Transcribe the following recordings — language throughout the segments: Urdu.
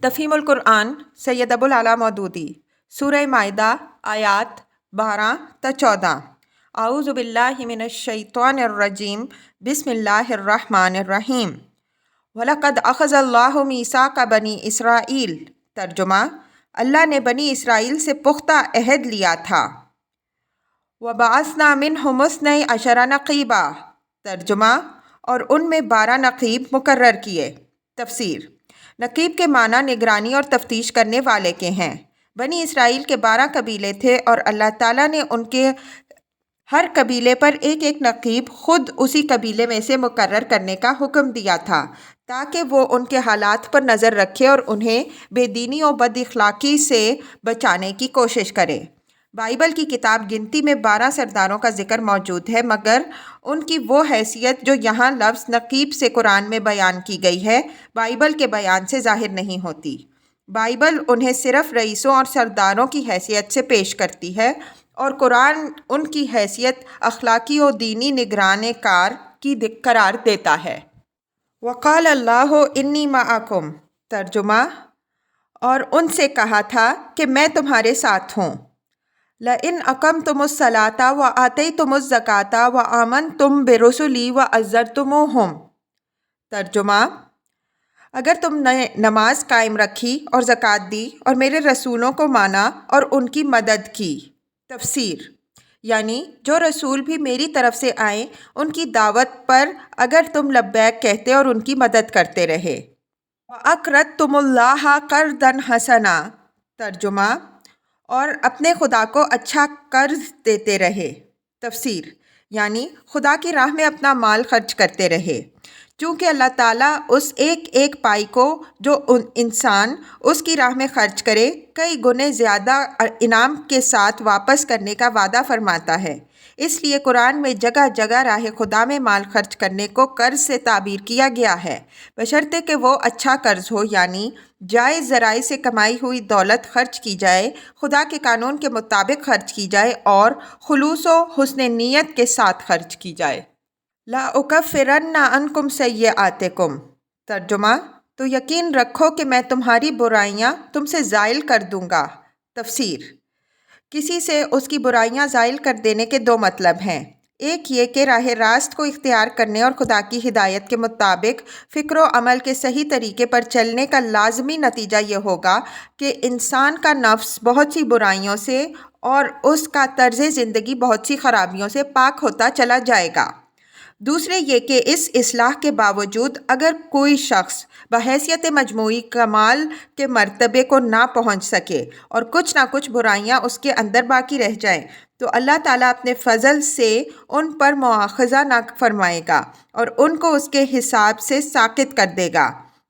تفہیم القرآن سید ابوالعلا مودودی سورہ مائدہ آیات 12 تا 14۔ اعوذ باللہ من الشیطان الرجیم بسم اللہ الرحمن الرحیم۔ وَلَقَدْ أَخَذَ اللَّهُ مِيثَاقَ بَنِي إِسْرَائِيلَ۔ ترجمہ: اللہ نے بنی اسرائیل سے پختہ عہد لیا تھا۔ وَبَعَثْنَا مِنْهُمُ اثْنَيْ عَشَرَ نَقِيبًا۔ ترجمہ: اور ان میں 12 نقیب مقرر کیے۔ تفسیر: نقیب کے معنی نگرانی اور تفتیش کرنے والے کے ہیں۔ بنی اسرائیل کے 12 قبیلے تھے اور اللہ تعالیٰ نے ان کے ہر قبیلے پر ایک ایک نقیب خود اسی قبیلے میں سے مقرر کرنے کا حکم دیا تھا تاکہ وہ ان کے حالات پر نظر رکھے اور انہیں بے دینی و بد اخلاقی سے بچانے کی کوشش کرے۔ بائبل کی کتاب گنتی میں 12 سرداروں کا ذکر موجود ہے، مگر ان کی وہ حیثیت جو یہاں لفظ نقیب سے قرآن میں بیان کی گئی ہے، بائبل کے بیان سے ظاہر نہیں ہوتی۔ بائبل انہیں صرف رئیسوں اور سرداروں کی حیثیت سے پیش کرتی ہے اور قرآن ان کی حیثیت اخلاقی و دینی نگران کار کی قرار دیتا ہے۔ وقال اللہ انی معکم۔ ترجمہ: اور ان سے کہا تھا کہ میں تمہارے ساتھ ہوں۔ لئن اقمتم الصلاۃ وآتیتم الزکاۃ وآمنتم برسلی وعزرتموہم۔ ترجمہ: اگر تم نے نماز قائم رکھی اور زکوٰۃ دی اور میرے رسولوں کو مانا اور ان کی مدد کی۔ تفسیر: یعنی جو رسول بھی میری طرف سے آئیں ان کی دعوت پر اگر تم لبیک کہتے اور ان کی مدد کرتے رہے۔ وَأَقْرَضْتُمُ اللَّهَ قَرْضًا حَسَنًا۔ ترجمہ: اور اپنے خدا کو اچھا قرض دیتے رہے۔ تفسیر: یعنی خدا کی راہ میں اپنا مال خرچ کرتے رہے، چونکہ اللہ تعالیٰ اس ایک ایک پائی کو جو انسان اس کی راہ میں خرچ کرے کئی گنے زیادہ انعام کے ساتھ واپس کرنے کا وعدہ فرماتا ہے۔ اس لیے قرآن میں جگہ جگہ راہ خدا میں مال خرچ کرنے کو قرض سے تعبیر کیا گیا ہے، بشرطے کہ وہ اچھا قرض ہو، یعنی جائز ذرائع سے کمائی ہوئی دولت خرچ کی جائے، خدا کے قانون کے مطابق خرچ کی جائے اور خلوص و حسن نیت کے ساتھ خرچ کی جائے۔ لَأُكَفِّرَنَّ عَنْكُمْ سَيِّئَاتِكُمْ۔ ترجمہ: تو یقین رکھو کہ میں تمہاری برائیاں تم سے زائل کر دوں گا۔ تفسیر: کسی سے اس کی برائیاں زائل کر دینے کے 2 مطلب ہیں۔ ایک یہ کہ راہ راست کو اختیار کرنے اور خدا کی ہدایت کے مطابق فکر و عمل کے صحیح طریقے پر چلنے کا لازمی نتیجہ یہ ہوگا کہ انسان کا نفس بہت سی برائیوں سے اور اس کا طرز زندگی بہت سی خرابیوں سے پاک ہوتا چلا جائے گا۔ دوسرے یہ کہ اس اصلاح کے باوجود اگر کوئی شخص بحیثیت مجموعی کمال کے مرتبے کو نہ پہنچ سکے اور کچھ نہ کچھ برائیاں اس کے اندر باقی رہ جائیں تو اللہ تعالیٰ اپنے فضل سے ان پر مواخذہ نہ فرمائے گا اور ان کو اس کے حساب سے ساقط کر دے گا،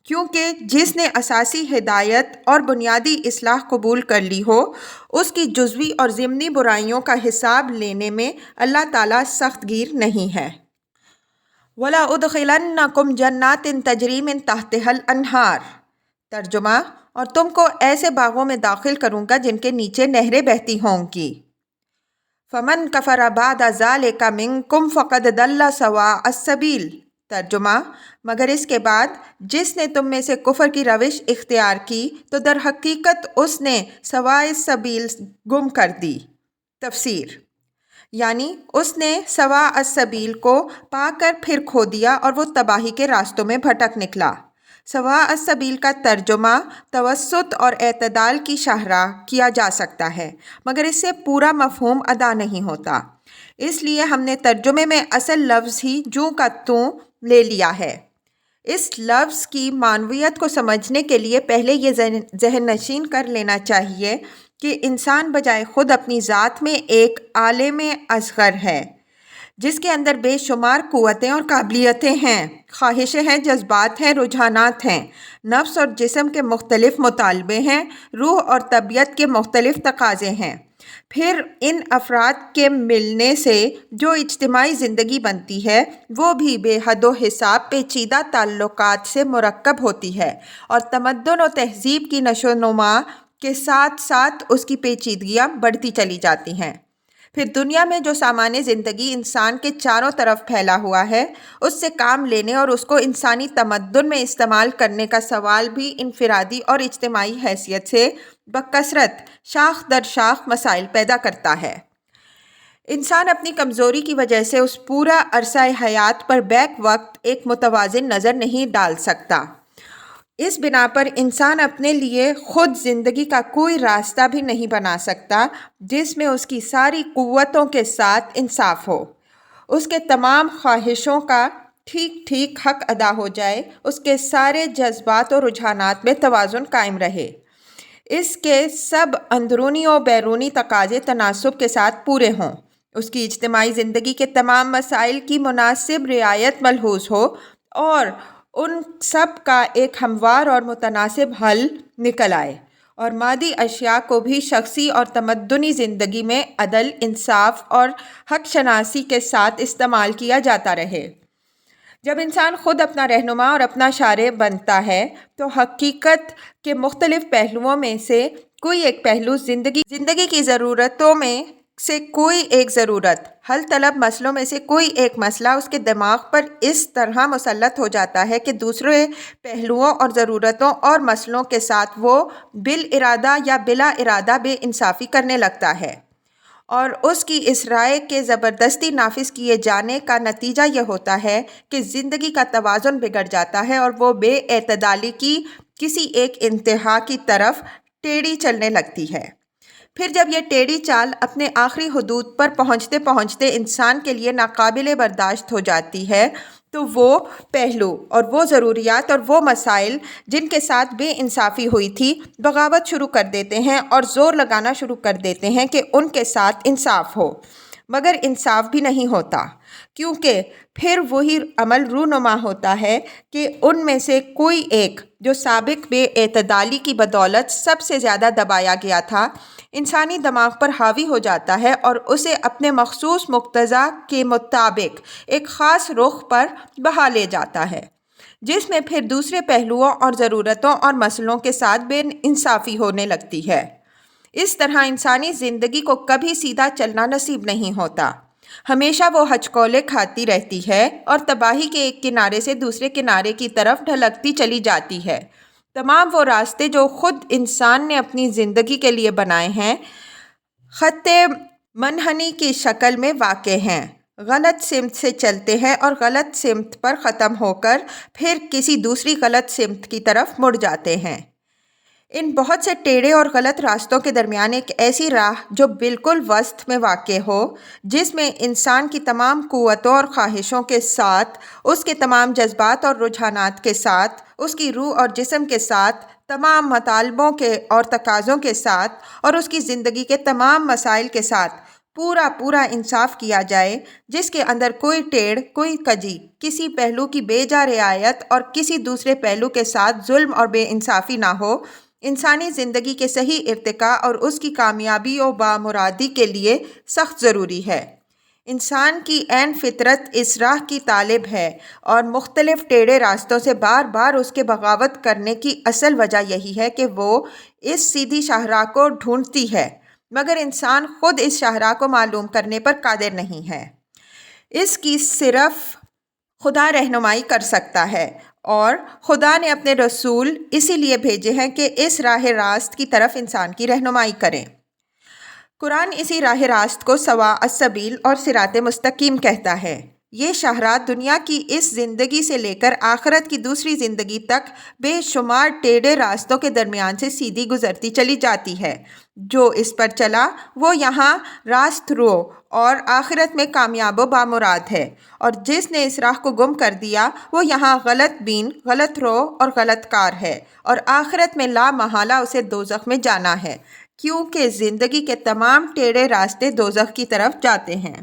کیونکہ جس نے اساسی ہدایت اور بنیادی اصلاح قبول کر لی ہو اس کی جزوی اور ضمنی برائیوں کا حساب لینے میں اللہ تعالیٰ سخت گیر نہیں ہے۔ وَلَأُدْخِلَنَّكُمْ جَنَّاتٍ تَجْرِي مِن تَحْتِهَا الْأَنْهَارُ۔ ترجمہ: اور تم کو ایسے باغوں میں داخل کروں گا جن کے نیچے نہریں بہتی ہوں گی۔ فَمَن كَفَرَ بَعْدَ ذَلِكَ مِنكُمْ فَقَدْ ضَلَّ سَوَاءَ السَّبِيلِ۔ ترجمہ: مگر اس کے بعد جس نے تم میں سے کفر کی روش اختیار کی تو در حقیقت اس نے سوائے السبیل گم کر دی۔ تفسیر: یعنی اس نے سواء السبیل کو پا کر پھر کھو دیا اور وہ تباہی کے راستوں میں بھٹک نکلا۔ سواء السبیل کا ترجمہ توسط اور اعتدال کی شاہراہ کیا جا سکتا ہے، مگر اس سے پورا مفہوم ادا نہیں ہوتا، اس لیے ہم نے ترجمے میں اصل لفظ ہی جوں کا توں لے لیا ہے۔ اس لفظ کی معنویت کو سمجھنے کے لیے پہلے یہ ذہن نشین کر لینا چاہیے کہ انسان بجائے خود اپنی ذات میں ایک عالم اصغر ہے جس کے اندر بے شمار قوتیں اور قابلیتیں ہیں، خواہشیں ہیں، جذبات ہیں، رجحانات ہیں، نفس اور جسم کے مختلف مطالبے ہیں، روح اور طبیعت کے مختلف تقاضے ہیں۔ پھر ان افراد کے ملنے سے جو اجتماعی زندگی بنتی ہے وہ بھی بے حد و حساب پیچیدہ تعلقات سے مرکب ہوتی ہے اور تمدن و تہذیب کی نشو و نما کے ساتھ ساتھ اس کی پیچیدگیاں بڑھتی چلی جاتی ہیں۔ پھر دنیا میں جو سامان زندگی انسان کے چاروں طرف پھیلا ہوا ہے، اس سے کام لینے اور اس کو انسانی تمدن میں استعمال کرنے کا سوال بھی انفرادی اور اجتماعی حیثیت سے بکثرت شاخ در شاخ مسائل پیدا کرتا ہے۔ انسان اپنی کمزوری کی وجہ سے اس پورا عرصہ حیات پر بیک وقت ایک متوازن نظر نہیں ڈال سکتا۔ اس بنا پر انسان اپنے لیے خود زندگی کا کوئی راستہ بھی نہیں بنا سکتا جس میں اس کی ساری قوتوں کے ساتھ انصاف ہو، اس کے تمام خواہشوں کا ٹھیک ٹھیک حق ادا ہو جائے، اس کے سارے جذبات اور رجحانات میں توازن قائم رہے، اس کے سب اندرونی و بیرونی تقاضے تناسب کے ساتھ پورے ہوں، اس کی اجتماعی زندگی کے تمام مسائل کی مناسب رعایت ملحوظ ہو اور ان سب کا ایک ہموار اور متناسب حل نکل آئے، اور مادی اشیاء کو بھی شخصی اور تمدنی زندگی میں عدل، انصاف اور حق شناسی کے ساتھ استعمال کیا جاتا رہے۔ جب انسان خود اپنا رہنما اور اپنا شارع بنتا ہے تو حقیقت کے مختلف پہلوؤں میں سے کوئی ایک پہلو زندگی کی ضرورتوں میں سے کوئی ایک ضرورت، حل طلب مسئلوں میں سے کوئی ایک مسئلہ اس کے دماغ پر اس طرح مسلط ہو جاتا ہے کہ دوسرے پہلوؤں اور ضرورتوں اور مسئلوں کے ساتھ وہ بالارادہ یا بلا ارادہ بے انصافی کرنے لگتا ہے، اور اس کی اس رائے کے زبردستی نافذ کیے جانے کا نتیجہ یہ ہوتا ہے کہ زندگی کا توازن بگڑ جاتا ہے اور وہ بے اعتدالی کی کسی ایک انتہا کی طرف ٹیڑھی چلنے لگتی ہے۔ پھر جب یہ ٹیڑھی چال اپنے آخری حدود پر پہنچتے پہنچتے انسان کے لیے ناقابل برداشت ہو جاتی ہے تو وہ پہلو اور وہ ضروریات اور وہ مسائل جن کے ساتھ بے انصافی ہوئی تھی بغاوت شروع کر دیتے ہیں اور زور لگانا شروع کر دیتے ہیں کہ ان کے ساتھ انصاف ہو، مگر انصاف بھی نہیں ہوتا، کیونکہ پھر وہی عمل رونما ہوتا ہے کہ ان میں سے کوئی ایک جو سابق بے اعتدالی کی بدولت سب سے زیادہ دبایا گیا تھا، انسانی دماغ پر حاوی ہو جاتا ہے اور اسے اپنے مخصوص مقتضا کے مطابق ایک خاص رخ پر بہا لے جاتا ہے، جس میں پھر دوسرے پہلوؤں اور ضرورتوں اور مسئلوں کے ساتھ بے انصافی ہونے لگتی ہے۔ اس طرح انسانی زندگی کو کبھی سیدھا چلنا نصیب نہیں ہوتا، ہمیشہ وہ ہچکولے کھاتی رہتی ہے اور تباہی کے ایک کنارے سے دوسرے کنارے کی طرف ڈھلکتی چلی جاتی ہے۔ تمام وہ راستے جو خود انسان نے اپنی زندگی کے لیے بنائے ہیں خط منحنی کی شکل میں واقع ہیں، غلط سمت سے چلتے ہیں اور غلط سمت پر ختم ہو کر پھر کسی دوسری غلط سمت کی طرف مڑ جاتے ہیں۔ ان بہت سے ٹیڑھے اور غلط راستوں کے درمیان ایک ایسی راہ جو بالکل وسط میں واقع ہو، جس میں انسان کی تمام قوتوں اور خواہشوں کے ساتھ، اس کے تمام جذبات اور رجحانات کے ساتھ، اس کی روح اور جسم کے ساتھ، تمام مطالبوں کے اور تقاضوں کے ساتھ اور اس کی زندگی کے تمام مسائل کے ساتھ پورا انصاف کیا جائے، جس کے اندر کوئی ٹیڑھ، کوئی کجی، کسی پہلو کی بے جا رعایت اور کسی دوسرے پہلو کے ساتھ ظلم اور بے انصافی نہ ہو، انسانی زندگی کے صحیح ارتقاء اور اس کی کامیابی و بامرادی کے لیے سخت ضروری ہے۔ انسان کی عین فطرت اس راہ کی طالب ہے اور مختلف ٹیڑھے راستوں سے بار بار اس کے بغاوت کرنے کی اصل وجہ یہی ہے کہ وہ اس سیدھی شاہراہ کو ڈھونڈتی ہے، مگر انسان خود اس شاہراہ کو معلوم کرنے پر قادر نہیں ہے۔ اس کی صرف خدا رہنمائی کر سکتا ہے، اور خدا نے اپنے رسول اسی لیے بھیجے ہیں کہ اس راہ راست کی طرف انسان کی رہنمائی کریں۔ قرآن اسی راہ راست کو سواء السبیل اور صراط مستقیم کہتا ہے۔ یہ شاہراہ دنیا کی اس زندگی سے لے کر آخرت کی دوسری زندگی تک بے شمار ٹیڑھے راستوں کے درمیان سے سیدھی گزرتی چلی جاتی ہے۔ جو اس پر چلا وہ یہاں راست رو اور آخرت میں کامیاب و بامراد ہے، اور جس نے اس راہ کو گم کر دیا وہ یہاں غلط بین، غلط رو اور غلط کار ہے، اور آخرت میں لا محالہ اسے دوزخ میں جانا ہے، کیونکہ زندگی کے تمام ٹیڑھے راستے دوزخ کی طرف جاتے ہیں۔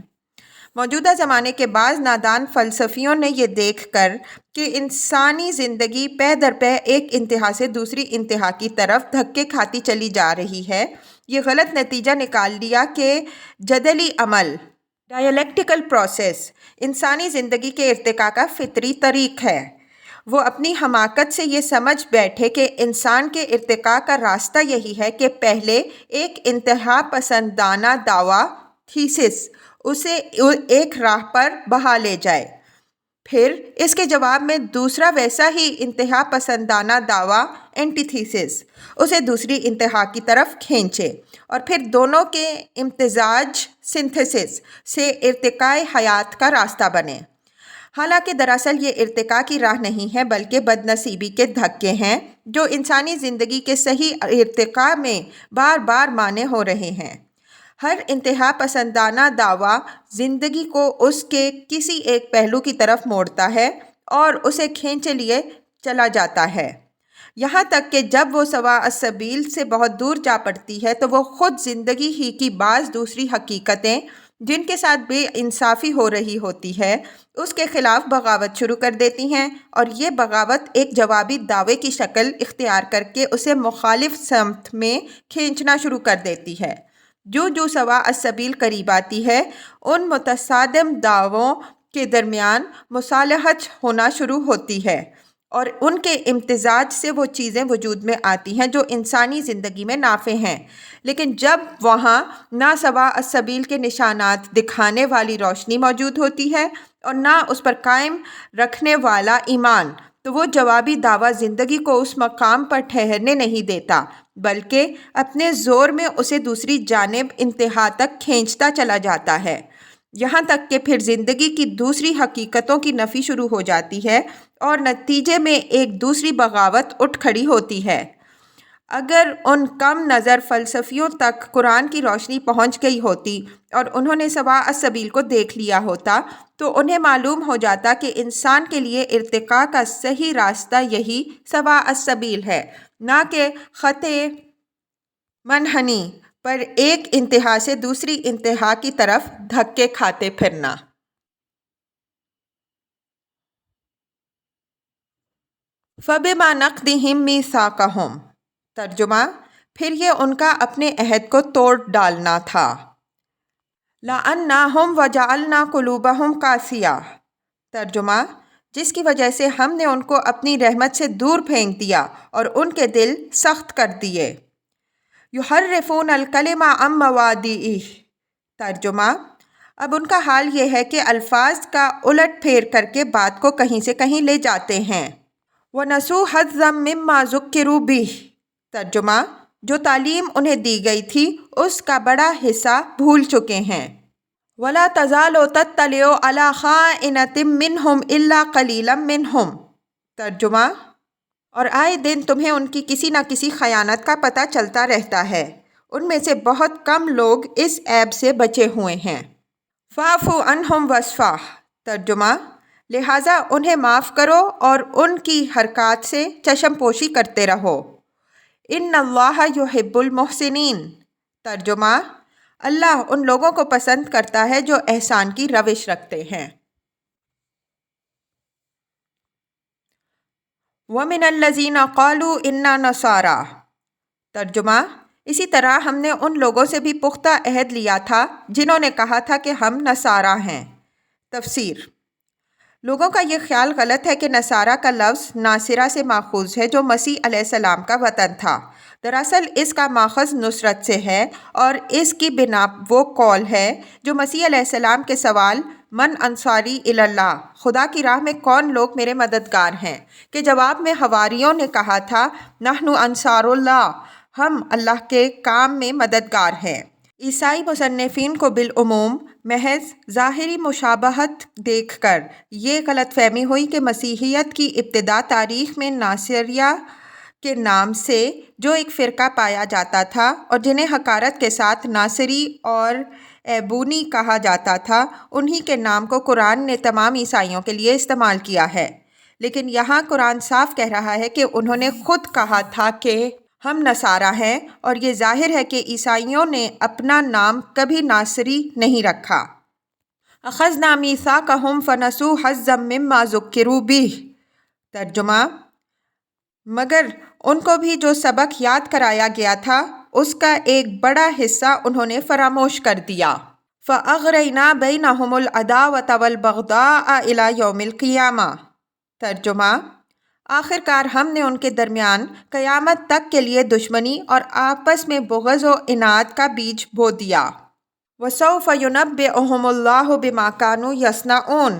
موجودہ زمانے کے بعض نادان فلسفیوں نے یہ دیکھ کر کہ انسانی زندگی پے در پے ایک انتہا سے دوسری انتہا کی طرف دھکے کھاتی چلی جا رہی ہے، یہ غلط نتیجہ نکال لیا کہ جدلی عمل، ڈائیلیکٹیکل پروسیس، انسانی زندگی کے ارتقاء کا فطری طریق ہے۔ وہ اپنی حماقت سے یہ سمجھ بیٹھے کہ انسان کے ارتقاء کا راستہ یہی ہے کہ پہلے ایک انتہا پسندانہ دعویٰ تھیسس اسے ایک راہ پر بہا لے جائے، پھر اس کے جواب میں دوسرا ویسا ہی انتہا پسندانہ دعویٰ اینٹی تھیسس اسے دوسری انتہا کی طرف کھینچے، اور پھر دونوں کے امتزاج سنتھسس سے ارتقاء حیات کا راستہ بنے۔ حالانکہ دراصل یہ ارتقاء کی راہ نہیں ہے بلکہ بد نصیبی کے دھکے ہیں جو انسانی زندگی کے صحیح ارتقاء میں بار بار مانع ہو رہے ہیں۔ ہر انتہا پسندانہ دعویٰ زندگی کو اس کے کسی ایک پہلو کی طرف موڑتا ہے اور اسے کھینچے لیے چلا جاتا ہے، یہاں تک کہ جب وہ سواء السبیل سے بہت دور جا پڑتی ہے تو وہ خود زندگی ہی کی بعض دوسری حقیقتیں جن کے ساتھ بے انصافی ہو رہی ہوتی ہے اس کے خلاف بغاوت شروع کر دیتی ہیں، اور یہ بغاوت ایک جوابی دعوے کی شکل اختیار کر کے اسے مخالف سمت میں کھینچنا شروع کر دیتی ہے۔ جو سواء السبیل قریب آتی ہے ان متصادم دعووں کے درمیان مصالحت ہونا شروع ہوتی ہے، اور ان کے امتزاج سے وہ چیزیں وجود میں آتی ہیں جو انسانی زندگی میں نافع ہیں، لیکن جب وہاں نہ سواء السبیل کے نشانات دکھانے والی روشنی موجود ہوتی ہے اور نہ اس پر قائم رکھنے والا ایمان، تو وہ جوابی دعویٰ زندگی کو اس مقام پر ٹھہرنے نہیں دیتا بلکہ اپنے زور میں اسے دوسری جانب انتہا تک کھینچتا چلا جاتا ہے، یہاں تک کہ پھر زندگی کی دوسری حقیقتوں کی نفی شروع ہو جاتی ہے اور نتیجے میں ایک دوسری بغاوت اٹھ کھڑی ہوتی ہے۔ اگر ان کم نظر فلسفیوں تک قرآن کی روشنی پہنچ گئی ہوتی اور انہوں نے سواء السبیل کو دیکھ لیا ہوتا تو انہیں معلوم ہو جاتا کہ انسان کے لیے ارتقاء کا صحیح راستہ یہی سواء السبیل ہے، نہ کہ خط منحنی پر ایک انتہا سے دوسری انتہا کی طرف دھکے کھاتے پھرنا۔ فَبِمَا نَقْضِهِمْ مِيثَاقَهُمْ، ترجمہ، پھر یہ ان کا اپنے عہد کو توڑ ڈالنا تھا۔ لَعَنَّاهُمْ وَجَعَلْنَا قُلُوبَهُمْ قَاسِيَةً، ترجمہ، جس کی وجہ سے ہم نے ان کو اپنی رحمت سے دور پھینک دیا اور ان کے دل سخت کر دیے۔ يُحَرِّفُونَ الْكَلِمَ عَن مَّوَاضِعِهِ، ترجمہ، اب ان کا حال یہ ہے کہ الفاظ کا الٹ پھیر کر کے بات کو کہیں سے کہیں لے جاتے ہیں۔ وَنَسُوا حَظًّا مِّمَّا ذُكِّرُوا بِهِ، ترجمہ، جو تعلیم انہیں دی گئی تھی اس کا بڑا حصہ بھول چکے ہیں۔ وَلَا تَزَالُ تَطَّلِعُ عَلَىٰ خَائِنَةٍ مِّنْهُمْ إِلَّا قَلِيلًا مِّنْهُمْ، ترجمہ، اور آئے دن تمہیں ان کی کسی نہ کسی خیانت کا پتہ چلتا رہتا ہے، ان میں سے بہت کم لوگ اس عیب سے بچے ہوئے ہیں۔ فَاعْفُ عَنْهُمْ وَاصْفَحْ، ترجمہ، لہٰذا انہیں معاف کرو اور ان کی حرکات سے چشم پوشی کرتے رہو۔ ان اللہ یحب المحسنین، ترجمہ، اللہ ان لوگوں کو پسند کرتا ہے جو احسان کی روش رکھتے ہیں۔ وَمِنَ الَّذِينَ قَالُوا إِنَّا نَصَارَىٰ، ترجمہ، اسی طرح ہم نے ان لوگوں سے بھی پختہ عہد لیا تھا جنہوں نے کہا تھا کہ ہم نصارہ ہیں۔ تفسیر، لوگوں کا یہ خیال غلط ہے کہ نصارہ کا لفظ ناصرہ سے ماخوذ ہے جو مسیح علیہ السلام کا وطن تھا۔ دراصل اس کا ماخذ نصرت سے ہے اور اس کی بنا وہ قول ہے جو مسیح علیہ السلام کے سوال من انصاری الی اللہ، خدا کی راہ میں کون لوگ میرے مددگار ہیں، کے جواب میں حواریوں نے کہا تھا نحن انصار اللہ، ہم اللہ کے کام میں مددگار ہیں۔ عیسائی مصنفین کو بالعموم محض ظاہری مشابہت دیکھ کر یہ غلط فہمی ہوئی کہ مسیحیت کی ابتدا تاریخ میں ناصریہ کے نام سے جو ایک فرقہ پایا جاتا تھا اور جنہیں حقارت کے ساتھ ناصری اور ایبونی کہا جاتا تھا، انہی کے نام کو قرآن نے تمام عیسائیوں کے لیے استعمال کیا ہے، لیکن یہاں قرآن صاف کہہ رہا ہے کہ انہوں نے خود کہا تھا کہ ہم نصارہ ہیں، اور یہ ظاہر ہے کہ عیسائیوں نے اپنا نام کبھی ناصری نہیں رکھا۔ اخذنا میثاقہم فنسوا حظا مما ذکروا بہ، ترجمہ، مگر ان کو بھی جو سبق یاد کرایا گیا تھا اس کا ایک بڑا حصہ انہوں نے فراموش کر دیا۔ فَأَغْرَيْنَا بَيْنَهُمُ الْعَدَاوَةَ وَالْبَغْضَاءَ إِلَىٰ يَوْمِ الْقِيَامَةِ، ترجمہ، آخر کار ہم نے ان کے درمیان قیامت تک کے لیے دشمنی اور آپس میں بغض و عناد کا بیج بو دیا۔ وَسَوْفَ يُنَبِّئُهُمُ اللَّهُ بِمَا كَانُوا يَصْنَعُونَ۔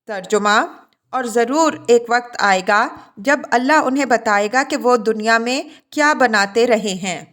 ترجمہ: اور ضرور ایک وقت آئے گا جب اللہ انہیں بتائے گا کہ وہ دنیا میں کیا بناتے رہے ہیں۔